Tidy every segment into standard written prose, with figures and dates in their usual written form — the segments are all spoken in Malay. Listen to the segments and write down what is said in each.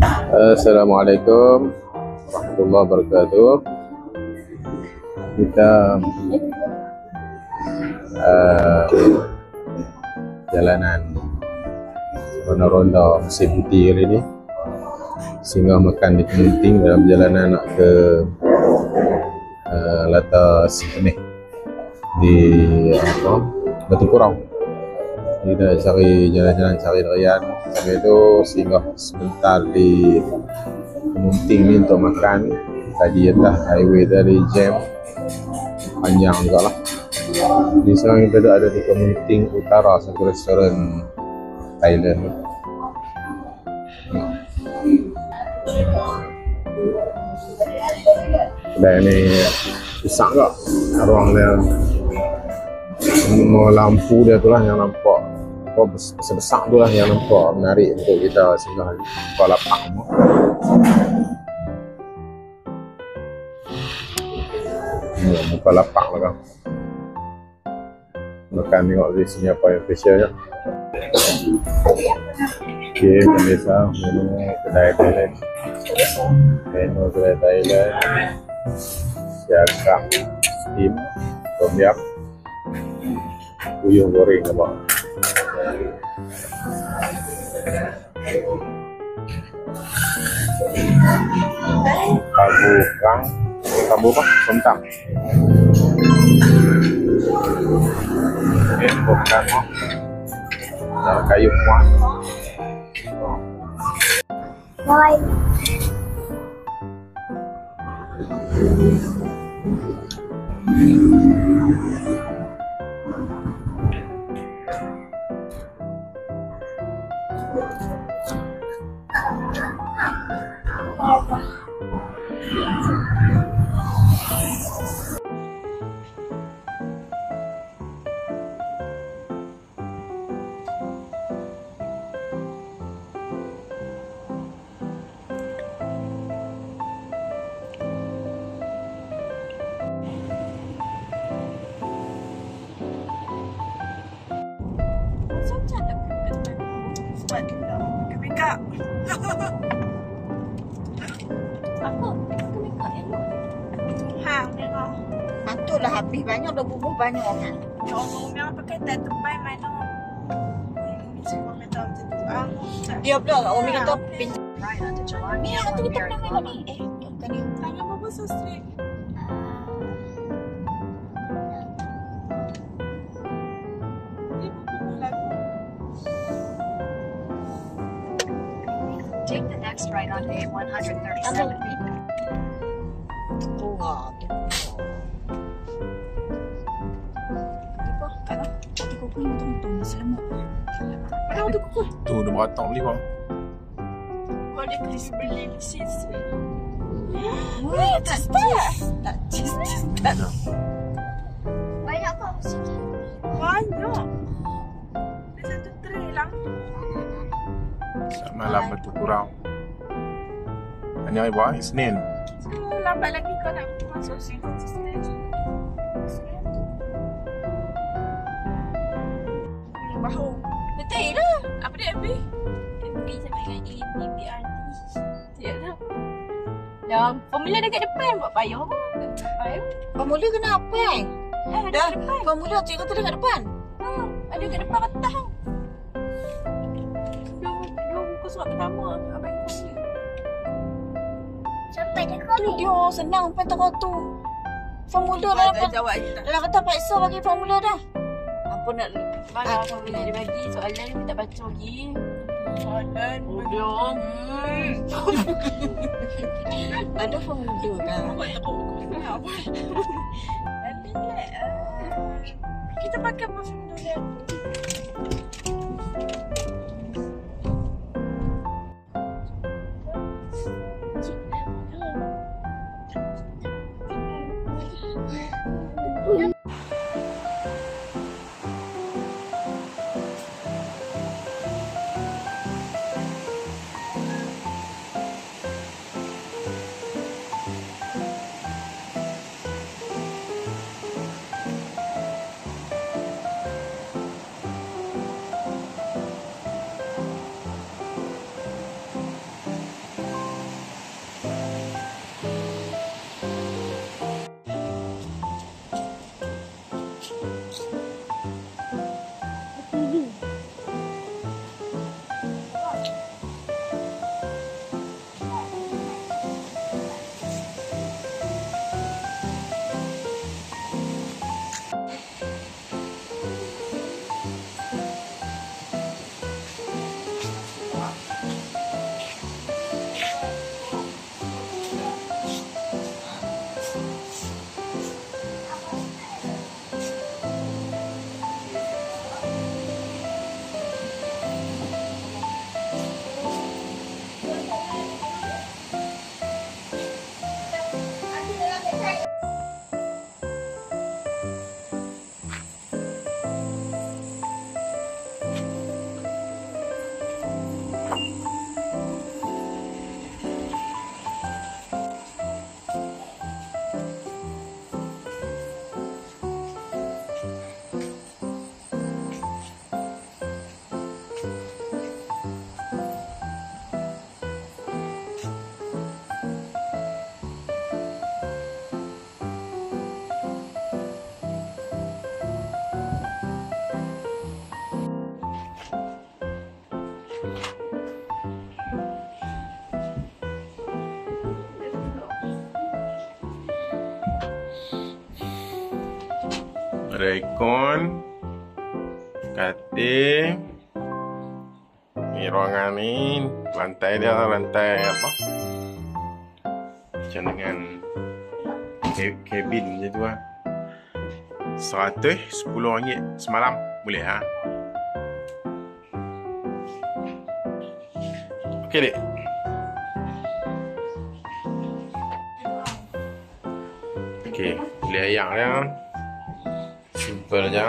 Assalamualaikum warahmatullahi wabarakatuh. Kita jalanan ronda-ronda musim putih kali ni, singgah makan di Kementing dalam perjalanan nak ke Lata Sini di Batu Kurau. Kita cari jalan-jalan, cari durian. Sampai itu singgah sebentar di Kementing ni untuk makan. Tadi atas highway tadi jam panjang juga lah. Di sekarang kita ada di Kementing Utara, satu restoran Thailand. Kedai ni besar tak? Ruang dia, semua lampu dia tu lah yang nampak, besar-besar tu lah yang nampak menarik untuk kita singgah buka lapak ni. Buka lapak lah kan. Makan tengok di sini apa yang specialnya. Okay, macam biasa menu kedai Thailand. Menu kedai Thailand, siakap, steam, tom yum, uyuh goreng apa. Kabu apa? Sontang. Okay, bukan kayu kuat. Bye. Apa? Kemikak elok. Tengok. Patutlah habis banyak, dah bubuh banyak kan. Ya Allah, Umi orang pakai tai terbaik mana. Semua kata macam tu. Dia pula Umi kata pinjam. Ni yang tu kita pernah main ni. Kan ni. Tangan apa so straight. Take the next right on A137. Wah, tu. Apa? Kalau hati kau pun untung selamat. Mana tu kukuh? Tu dia beratang beli bang. Kau dia crispy cheese. Weh, tak cheese. Tak cheese. Tak. Banyak kau sikit. Banyak. Dia satu tray lah. Malam Batu Kurau. Hanya hari buat Isnin. So, lambat lagi kau nak masuk sini. Bahu. Betul lah. Apa dia MB? MB sama dengan ABBRT. Ya dah. Dah, formula dekat depan buat payah apa? Formula kenapa? Ada Dah, kat depan. formula cikgu tu dekat depan. Ada kat depan atas. Dua buku surat pertama. Abang formula. Sampai dekat Tu dia senang pen tu. Formula dah Jawab je tak? dalam kata paksa bagi formula dah. Apa nak mana formula dia bagi soalan ni tak baca lagi. Soalan. Belum. Ada formula kan? Awak tak tahu buku apa. Kita pakai apa formula? Ada aircon, katil. Ni ruangan ni, lantai dia lantai apa? Macam dengan kabin macam tu lah. RM110 semalam. Boleh ha? Okey dek. Okey, boleh ayam dia. Simple je.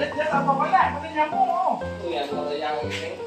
Dia tak apa banyak, mana nyambung oh. Tu yang kalau yang ini.